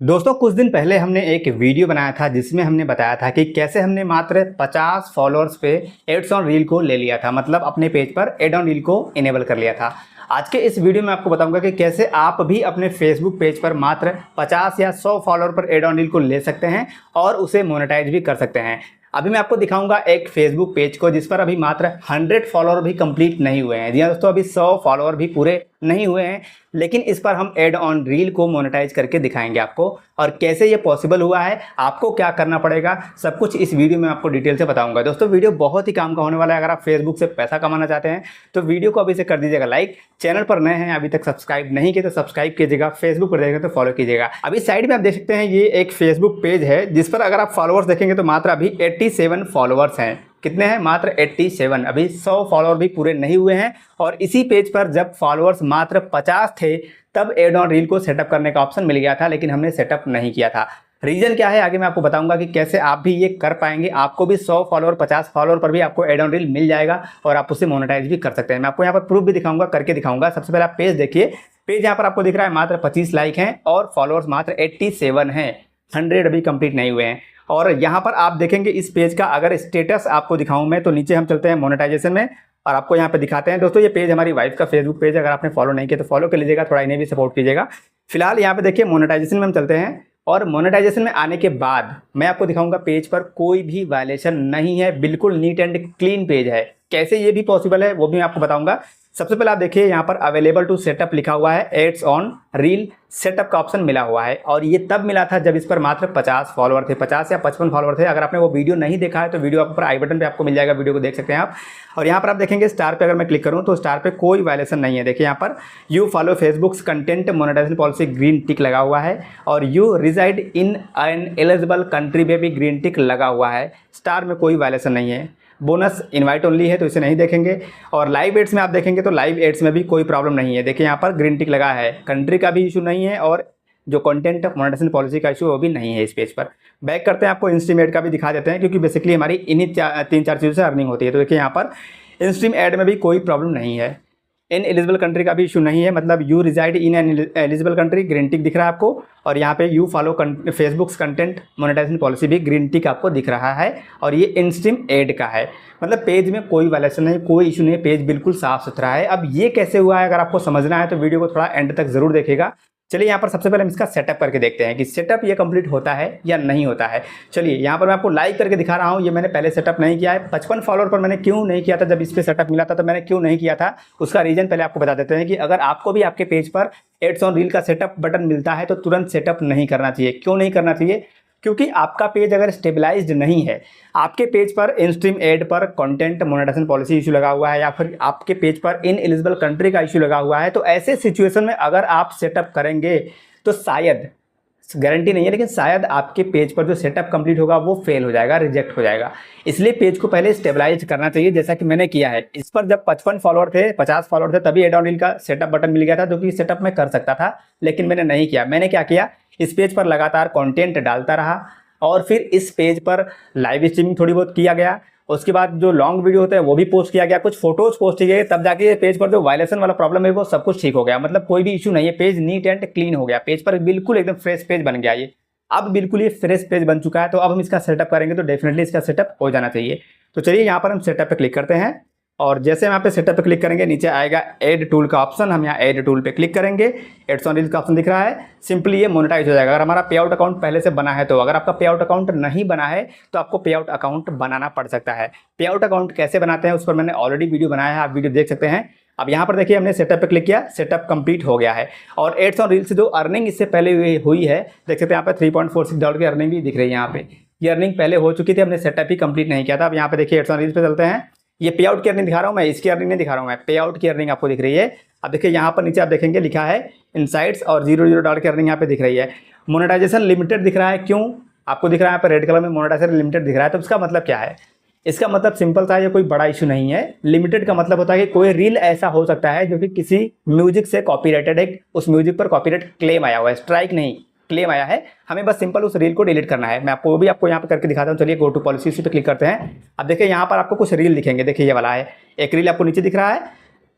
दोस्तों कुछ दिन पहले हमने एक वीडियो बनाया था जिसमें हमने बताया था कि कैसे हमने मात्र 50 फॉलोअर्स पे एड्स ऑन रील को ले लिया था, मतलब अपने पेज पर एड ऑन रील को इनेबल कर लिया था। आज के इस वीडियो में आपको बताऊंगा कि कैसे आप भी अपने फेसबुक पेज पर मात्र 50 या 100 फॉलोअर पर एड ऑन रील को ले सकते हैं और उसे मोनेटाइज भी कर सकते हैं। अभी मैं आपको दिखाऊंगा एक फेसबुक पेज को जिस पर अभी मात्र 100 फॉलोअर भी कंप्लीट नहीं हुए हैं। जी हाँ दोस्तों, अभी 100 फॉलोअर भी पूरे नहीं हुए हैं, लेकिन इस पर हम एड ऑन रील को मोनेटाइज करके दिखाएंगे आपको। और कैसे ये पॉसिबल हुआ है, आपको क्या करना पड़ेगा, सब कुछ इस वीडियो में आपको डिटेल से बताऊंगा। दोस्तों वीडियो बहुत ही काम का होने वाला है। अगर आप फेसबुक से पैसा कमाना चाहते हैं तो वीडियो को अभी से कर दीजिएगा लाइक। चैनल पर नए हैं, अभी तक सब्सक्राइब नहीं किए तो सब्सक्राइब कीजिएगा। फेसबुक पर देखेंगे तो फॉलो कीजिएगा। अभी साइड में आप देख सकते हैं ये एक फेसबुक पेज है जिस पर अगर आप फॉलोअर्स देखेंगे तो मात्र अभी 87 फॉलोअर्स हैं। कितने हैं? मात्र 87। अभी 100 फॉलोअर भी पूरे नहीं हुए हैं। और इसी पेज पर जब फॉलोअर्स मात्र 50 थे तब एड ऑन रील को सेटअप करने का ऑप्शन मिल गया था, लेकिन हमने सेटअप नहीं किया था। रीजन क्या है आगे मैं आपको बताऊंगा कि कैसे आप भी ये कर पाएंगे। आपको भी 100 फॉलोअर 50 फॉलोअर पर भी आपको एड ऑन रील मिल जाएगा और आप उसे मोनेटाइज भी कर सकते हैं। मैं आपको यहाँ पर प्रूफ भी दिखाऊंगा, करके दिखाऊंगा। सबसे पहले आप पेज देखिए। पेज यहाँ पर आपको दिख रहा है मात्र 25 लाइक हैं और फॉलोअर्स मात्र 87 हैं। 100 अभी कंप्लीट नहीं हुए हैं। और यहाँ पर आप देखेंगे इस पेज का अगर स्टेटस आपको दिखाऊं मैं, तो नीचे हम चलते हैं मोनेटाइजेशन में और आपको यहाँ पे दिखाते हैं। दोस्तों ये पेज हमारी वाइफ का फेसबुक पेज है, अगर आपने फॉलो नहीं किया तो फॉलो कर लीजिएगा, थोड़ा इन्हें भी सपोर्ट कीजिएगा। फिलहाल यहाँ पे देखिए मोनेटाइजेशन में हम चलते हैं और मोनेटाइजेशन में आने के बाद मैं आपको दिखाऊंगा पेज पर कोई भी वायलेशन नहीं है, बिल्कुल नीट एंड क्लीन पेज है। कैसे ये भी पॉसिबल है वो भी मैं आपको बताऊंगा। सबसे पहले आप देखिए यहाँ पर अवेलेबल टू सेटअप लिखा हुआ है, एड्स ऑन रील सेटअप का ऑप्शन मिला हुआ है और ये तब मिला था जब इस पर मात्र 50 फॉलोअर थे, 50 या 55 फॉलोअर थे। अगर आपने वो वीडियो नहीं देखा है तो वीडियो ऊपर आई बटन पे आपको मिल जाएगा, वीडियो को देख सकते हैं आप। और यहाँ पर आप देखेंगे स्टार पे अगर मैं क्लिक करूँ तो स्टार पे कोई वायलेशन नहीं है। देखिए यहाँ पर you follow Facebook's content monetisation policy green tick लगा हुआ है और you reside in an eligible country में भी ग्रीन टिक लगा हुआ है। स्टार में कोई वायलेशन नहीं है। बोनस इनवाइट ओनली है तो इसे नहीं देखेंगे। और लाइव एड्स में आप देखेंगे तो लाइव एड्स में भी कोई प्रॉब्लम नहीं है। देखिए यहाँ पर ग्रीन टिक लगा है, कंट्री का भी इशू नहीं है और जो कंटेंट मोनेटाइजेशन पॉलिसी का इशू वो भी नहीं है इस पेज पर। बैक करते हैं, आपको इनस्ट्रीम एड का भी दिखा देते हैं क्योंकि बेसिकली हमारी इन्हीं 3-4 चीज़ों से अर्निंग होती है। तो देखिए यहाँ पर इनस्ट्रीम एड में भी कोई प्रॉब्लम नहीं है। इन एलिजिबल कंट्री का भी इशू नहीं है, मतलब you reside in an eligible country green tick दिख रहा है आपको। और यहाँ पे you follow Facebook's content monetisation policy भी ग्रीन टिक आपको दिख रहा है और ये इनस्ट्रीम एड का है। मतलब पेज में कोई वायलेशन नहीं, कोई इशू नहीं है, पेज बिल्कुल साफ सुथरा है। अब ये कैसे हुआ है, अगर आपको समझना है तो वीडियो को थोड़ा एंड तक जरूर देखेगा। चलिए यहाँ पर सबसे पहले हम इसका सेटअप करके देखते हैं कि सेटअप ये कंप्लीट होता है या नहीं होता है। चलिए यहाँ पर मैं आपको लाइव करके दिखा रहा हूँ, ये मैंने पहले सेटअप नहीं किया है। 55 फॉलोअर पर मैंने क्यों नहीं किया था, जब इस पर सेटअप मिला था तो मैंने क्यों नहीं किया था, उसका रीजन पहले आपको बता देते हैं कि अगर आपको भी आपके पेज पर एड्स ऑन रील का सेटअप बटन मिलता है तो तुरंत सेटअप नहीं करना चाहिए। क्यों नहीं करना चाहिए? क्योंकि आपका पेज अगर स्टेबलाइज्ड नहीं है, आपके पेज पर इनस्ट्रीम एड पर कंटेंट मोनेटाइजेशन पॉलिसी इशू लगा हुआ है या फिर आपके पेज पर इन एलिजिबल कंट्री का इशू लगा हुआ है, तो ऐसे सिचुएशन में अगर आप सेटअप करेंगे तो शायद, गारंटी नहीं है लेकिन शायद आपके पेज पर जो सेटअप कंप्लीट होगा वो फेल हो जाएगा, रिजेक्ट हो जाएगा। इसलिए पेज को पहले स्टेबलाइज करना चाहिए, जैसा कि मैंने किया है। इस पर जब 55 फॉलोअर थे, 50 फॉलोअर थे, तभी एड ऑन रील का सेटअप बटन मिल गया था, जो कि सेटअप में कर सकता था, लेकिन मैंने नहीं किया। मैंने क्या किया, इस पेज पर लगातार कंटेंट डालता रहा और फिर इस पेज पर लाइव स्ट्रीमिंग थोड़ी बहुत किया गया। उसके बाद जो लॉन्ग वीडियो होते हैं वो भी पोस्ट किया गया, कुछ फोटोज पोस्ट किए गए, तब जाके पेज पर जो वायलेशन वाला प्रॉब्लम है वो सब कुछ ठीक हो गया। मतलब कोई भी इशू नहीं है, पेज नीट एंड क्लीन हो गया, पेज पर बिल्कुल एकदम फ्रेश पेज बन गया। ये अब बिल्कुल ये फ्रेश पेज बन चुका है। तो अब हम इसका सेटअप करेंगे तो डेफिनेटली इसका सेटअप हो जाना चाहिए। तो चलिए यहाँ पर हम सेटअप पे क्लिक करते हैं और जैसे हम यहाँ पे सेटअप पे क्लिक करेंगे नीचे आएगा एड टूल का ऑप्शन। हम यहाँ एड टूल पे क्लिक करेंगे, एड्स ऑन रील का ऑप्शन दिख रहा है, सिंपली ये मोनेटाइज हो जाएगा अगर हमारा पे आउट अकाउंट पहले से बना है तो। अगर आपका पे आउट अकाउंट नहीं बना है तो आपको पे आउट अकाउंट बनाना पड़ सकता है। पे आउट अकाउंट कैसे बनाते हैं उस पर मैंने ऑलरेडी वीडियो बनाया है, आप वीडियो देख सकते हैं। अब यहाँ पर देखिए हमने सेटअप पे क्लिक किया, सेटअप कंप्लीट हो गया है और एड्स ऑन रील से जो अर्निंग इससे पहले हुई है, देख सकते हैं यहाँ पे $3.46 की अर्निंग भी दिख रही है। यहाँ पे ये अर्निंग पहले हो चुकी थी, हमने सेटअप ही कंप्लीट नहीं किया था। अब यहाँ पे देखिए एड्स ऑन रील्स पे चलते हैं। ये पे आउट की अर्निंग दिखा रहा हूँ मैं, इसकी अर्निंग नहीं दिखा रहा हूँ मैं, पे आउट की अर्निंग आपको दिख रही है। अब देखिए यहाँ पर नीचे आप देखेंगे लिखा है इनसाइट्स और $0 की अर्निंग यहाँ पे दिख रही है। मोनेटाइजेशन लिमिटेड दिख रहा है, क्यों आपको दिख रहा है यहाँ पर रेड कलर में मोनेटाइजेशन लिमिटेड दिख रहा है, तो इसका मतलब क्या है? इसका मतलब सिंपल सा, ये कोई बड़ा इशू नहीं है। लिमिटेड का मतलब होता है कि कोई रील ऐसा हो सकता है जो कि किसी म्यूजिक से कॉपीराइटेड है, उस म्यूजिक पर कॉपीराइट क्लेम आया हुआ है, स्ट्राइक नहीं क्लेम आया है, हमें बस सिंपल उस रील को डिलीट करना है। मैं आपको वो भी आपको यहाँ पर करके दिखाता हूँ। चलिए गो टू पॉलिसी पे क्लिक करते हैं। अब देखिए यहाँ पर आपको कुछ रील दिखेंगे, देखिए ये वाला है, एक रील आपको नीचे दिख रहा है,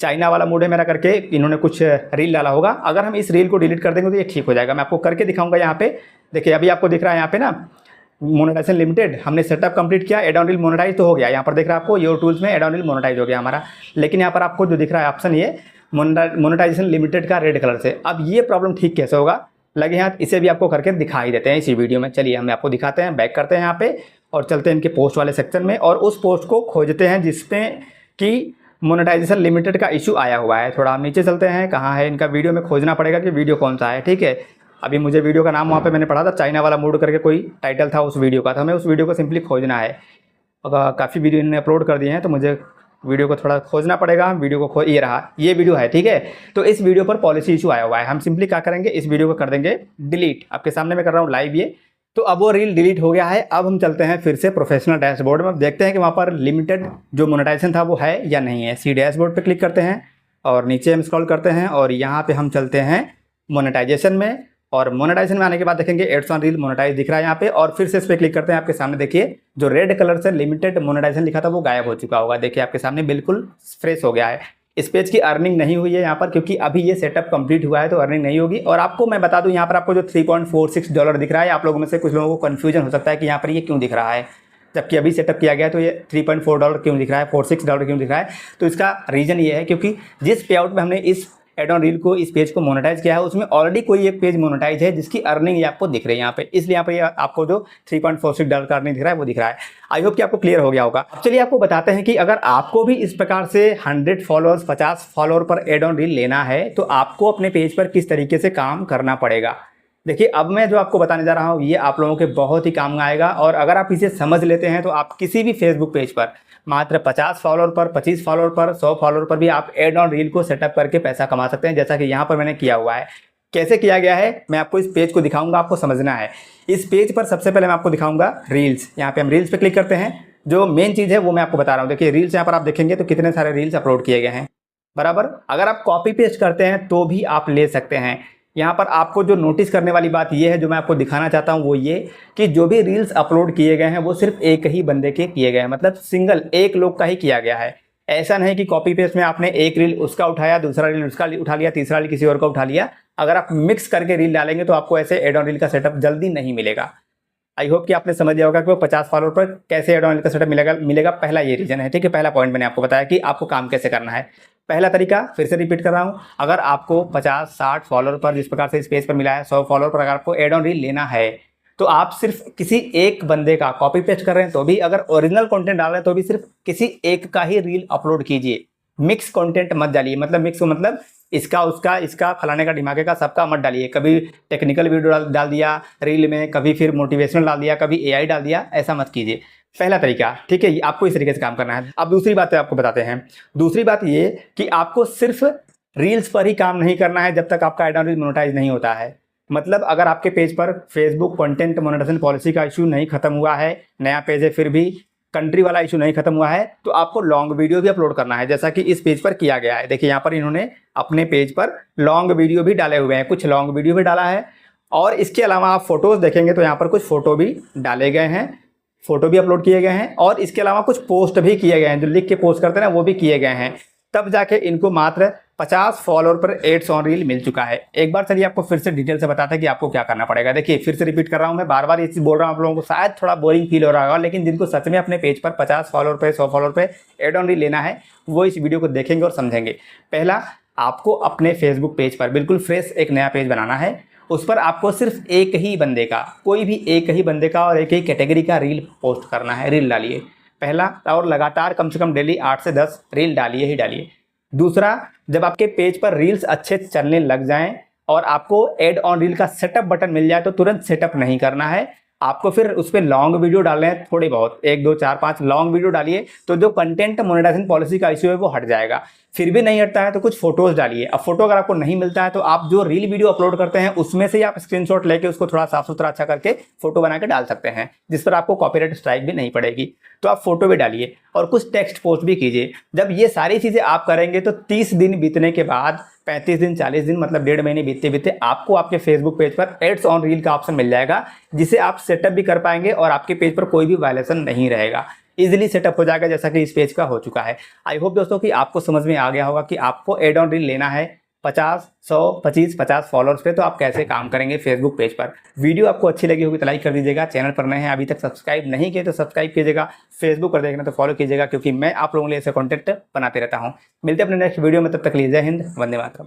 चाइना वाला मूड है मेरा करके इन्होंने कुछ रील डाला होगा। अगर हम इस रील को डिलीट कर देंगे तो ये ठीक हो जाएगा। मैं आपको करके दिखाऊंगा। यहाँ पे देखिए, अभी आपको दिख रहा है यहाँ पे ना मोनेटाइजेशन लिमिटेड, हमने सेटअप कंप्लीट किया, एड ऑन रील मोनेटाइज तो हो गया। यहाँ पर देख रहा है आपको योर टूल्स में एड ऑन रील मोनेटाइज हो गया हमारा। लेकिन यहाँ पर आपको जो दिख रहा है ऑप्शन ये मोनेटाइजेशन लिमिटेड का रेड कलर से, अब ये प्रॉब्लम ठीक कैसे होगा, लगे हाथ इसे भी आपको करके दिखा ही देते हैं इसी वीडियो में। चलिए हम आपको दिखाते हैं, बैक करते हैं यहाँ पे और चलते हैं इनके पोस्ट वाले सेक्शन में और उस पोस्ट को खोजते हैं जिसमें कि मोनेटाइजेशन लिमिटेड का इशू आया हुआ है। थोड़ा हम नीचे चलते हैं, कहाँ है इनका वीडियो में खोजना पड़ेगा कि वीडियो कौन सा है। ठीक है, अभी मुझे वीडियो का नाम वहाँ पे मैंने पढ़ा था, चाइना वाला मूड करके कोई टाइटल था उस वीडियो का, तो हमें उस वीडियो को सिंपली खोजना है। काफ़ी वीडियो इन्होंने अपलोड कर दिए हैं तो मुझे वीडियो को थोड़ा खोजना पड़ेगा। वीडियो को ये रहा, ये वीडियो है। ठीक है, तो इस वीडियो पर पॉलिसी इशू आया हुआ है। हम सिंपली क्या करेंगे, इस वीडियो को कर देंगे डिलीट। आपके सामने मैं कर रहा हूँ लाइव ये, तो अब वो रील डिलीट हो गया है। अब हम चलते हैं फिर से प्रोफेशनल डैशबोर्ड में, देखते हैं कि वहाँ पर लिमिटेड जो मोनेटाइजेशन था वो है या नहीं है। सी डैशबोर्ड पे क्लिक करते हैं और नीचे हम स्क्रॉल करते हैं और यहाँ पे हम चलते हैं मोनेटाइजेशन में, और मोनेटाइजेशन में आने के बाद देखेंगे एड्स ऑन रील मोनेटाइज दिख रहा है यहाँ पे, और फिर से इस पर क्लिक करते हैं। आपके सामने देखिए जो रेड कलर से लिमिटेड मोनेटाइजेशन लिखा था वो गायब हो चुका होगा। देखिए आपके सामने बिल्कुल फ्रेश हो गया है। इस पेज की अर्निंग नहीं हुई है यहाँ पर, क्योंकि अभी ये सेटअप कंप्लीट हुआ है तो अर्निंग नहीं होगी। और आपको मैं बता दूं, यहाँ पर आपको जो $3.46 दिख रहा है, आप लोगों में से कुछ लोगों को कन्फ्यूजन हो सकता है कि यहाँ पर ये क्यों दिख रहा है, जबकि अभी सेटअप किया गया तो ये $3.4 क्यों दिख रहा है, $46 क्यों दिख रहा है। तो इसका रीज़न ये है क्योंकि जिस पे आउट में हमने इस एड ऑन रील को, इस पेज को मोनेटाइज किया है, उसमें ऑलरेडी कोई एक पेज मोनेटाइज है जिसकी अर्निंग ये आपको दिख रही है यहाँ पे, इसलिए यहाँ पे आपको जो $3.46 का अर्निंग दिख रहा है वो दिख रहा है। आई होप कि आपको क्लियर हो गया होगा। अब चलिए आपको बताते हैं कि अगर आपको भी इस प्रकार से 100 फॉलोअर्स 50 फॉलोअर पर एड ऑन रील लेना है तो आपको अपने पेज पर किस तरीके से काम करना पड़ेगा। देखिए अब मैं जो आपको बताने जा रहा हूँ ये आप लोगों के बहुत ही काम आएगा, और अगर आप इसे समझ लेते हैं तो आप किसी भी फेसबुक पेज पर मात्र 50 फॉलोअर पर, 25 फॉलोअर पर, 100 फॉलोअर पर भी आप एड ऑन रील को सेटअप करके पैसा कमा सकते हैं, जैसा कि यहाँ पर मैंने किया हुआ है। कैसे किया गया है मैं आपको इस पेज को दिखाऊंगा, आपको समझना है। इस पेज पर सबसे पहले मैं आपको दिखाऊंगा रील्स। यहाँ पे हम रील्स पे क्लिक करते हैं, जो मेन चीज़ है वो मैं आपको बता रहा हूँ। देखिए रील्स यहाँ पर आप देखेंगे तो कितने सारे रील्स अपलोड किए गए हैं बराबर। अगर आप कॉपी पेस्ट करते हैं तो भी आप ले सकते हैं। यहाँ पर आपको जो नोटिस करने वाली बात ये है, जो मैं आपको दिखाना चाहता हूँ वो ये कि जो भी रील्स अपलोड किए गए हैं वो सिर्फ एक ही बंदे के किए गए हैं, मतलब सिंगल एक लोग का ही किया गया है। ऐसा नहीं कि कॉपी पेस्ट में आपने एक रील उसका उठाया, दूसरा रील उसका उठा लिया, तीसरा रील किसी और का उठा लिया। अगर आप मिक्स करके रील डालेंगे तो आपको ऐसे एड ऑन रील का सेटअप जल्दी नहीं मिलेगा। आई होप कि आपने समझ लिया होगा कि वो 50 फॉलोअर पर कैसे एड ऑन रील का सेटअप मिलेगा। पहला ये रीजन है। ठीक है, पहला पॉइंट मैंने आपको बताया कि आपको काम कैसे करना है। पहला तरीका फिर से रिपीट कर रहा हूँ, अगर आपको 50-60 फॉलोअर पर, जिस प्रकार से इस पेज पर मिला है 100 फॉलोअर पर अगर आपको एड ऑन रील लेना है तो आप सिर्फ किसी एक बंदे का कॉपी पेस्ट कर रहे हैं तो भी, अगर ओरिजिनल कंटेंट डाल रहे हैं तो भी सिर्फ किसी एक का ही रील अपलोड कीजिए। मिक्स कंटेंट मत डालिए, मतलब मिक्स मतलब इसका उसका, इसका फलाने का ढिमाके का, सबका मत डालिए। कभी टेक्निकल वीडियो डाल दिया रील में, कभी फिर मोटिवेशनल डाल दिया, कभी एआई डाल दिया, ऐसा मत कीजिए। पहला तरीका, ठीक है, आपको इस तरीके से काम करना है। अब दूसरी बात आपको बताते हैं। दूसरी बात ये कि आपको सिर्फ रील्स पर ही काम नहीं करना है जब तक आपका एड ऑन रील मोनेटाइज नहीं होता है। मतलब अगर आपके पेज पर फेसबुक कंटेंट मोनेटाइजेशन पॉलिसी का इशू नहीं खत्म हुआ है, नया पेज है फिर भी कंट्री वाला इशू नहीं खत्म हुआ है, तो आपको लॉन्ग वीडियो भी अपलोड करना है, जैसा कि इस पेज पर किया गया है। देखिए यहाँ पर इन्होंने अपने पेज पर लॉन्ग वीडियो भी डाले हुए हैं, कुछ लॉन्ग वीडियो भी डाला है, और इसके अलावा आप फोटोज़ देखेंगे तो यहाँ पर कुछ फोटो भी डाले गए हैं, फोटो भी अपलोड किए गए हैं, और इसके अलावा कुछ पोस्ट भी किए गए हैं, जो लिख के पोस्ट करते हैं ना वो भी किए गए हैं। तब जाके इनको मात्र 50 फॉलोअर पर एड्स ऑन रील मिल चुका है। एक बार चलिए आपको फिर से डिटेल से बताते हैं कि आपको क्या करना पड़ेगा। देखिए फिर से रिपीट कर रहा हूँ, मैं बार बार ये चीज़ बोल रहा हूँ, आप लोगों को शायद थोड़ा बोरिंग फील हो रहा होगा, लेकिन जिनको सच में अपने पेज पर 50 फॉलोअर पे 100 फॉलोअर पे एड ऑन रील लेना है वो इस वीडियो को देखेंगे और समझेंगे। पहला, आपको अपने फेसबुक पेज पर बिल्कुल फ्रेश एक नया पेज बनाना है। उस पर आपको सिर्फ एक ही बंदे का, कोई भी एक ही बंदे का और एक ही कैटेगरी का रील पोस्ट करना है, रील डालिए पहला, और लगातार कम से कम डेली 8 से 10 रील डालिए ही डालिए। दूसरा, जब आपके पेज पर रील्स अच्छे चलने लग जाएं और आपको एड ऑन रील का सेटअप बटन मिल जाए तो तुरंत सेटअप नहीं करना है, आपको फिर उस पर लॉन्ग वीडियो डालने हैं, थोड़ी बहुत 1, 2, 4, 5 लॉन्ग वीडियो डालिए, तो जो कंटेंट मोनेटाइजेशन पॉलिसी का इशू है वो हट जाएगा। फिर भी नहीं हटता है तो कुछ फोटोज़ डालिए। अब फोटो अगर आपको नहीं मिलता है तो आप जो रील वीडियो अपलोड करते हैं उसमें से ही आप स्क्रीनशॉट लेके उसको थोड़ा साफ सुथरा अच्छा करके फोटो बना के डाल सकते हैं, जिस पर आपको कॉपीराइट स्ट्राइक भी नहीं पड़ेगी। तो आप फोटो भी डालिए और कुछ टेक्स्ट पोस्ट भी कीजिए। जब ये सारी चीज़ें आप करेंगे तो 30 दिन बीतने के बाद, 35 दिन 40 दिन, मतलब 1.5 महीने बीतते बीतते आपको आपके फेसबुक पेज पर एड्स ऑन रील का ऑप्शन मिल जाएगा, जिसे आप सेटअप भी कर पाएंगे और आपके पेज पर कोई भी वायलेशन नहीं रहेगा। इजीली सेटअप हो जाएगा, जैसा कि इस पेज का हो चुका है। आई होप दोस्तों कि आपको समझ में आ गया होगा कि आपको एड ऑन रील लेना है 50, 100, 25, 50 फॉलोअर्स पे, तो आप कैसे काम करेंगे फेसबुक पेज पर। वीडियो आपको अच्छी लगी होगी तो लाइक कर दीजिएगा। चैनल पर नए हैं अभी तक सब्सक्राइब नहीं किए तो सब्सक्राइब कीजिएगा। फेसबुक पर देखना तो फॉलो कीजिएगा, क्योंकि मैं आप लोगों के लिए ऐसे कंटेंट बनाते रहता हूँ। मिलते हैं अपने नेक्स्ट वीडियो में, तब तक के लिए जय हिंद, वंदे मातरम।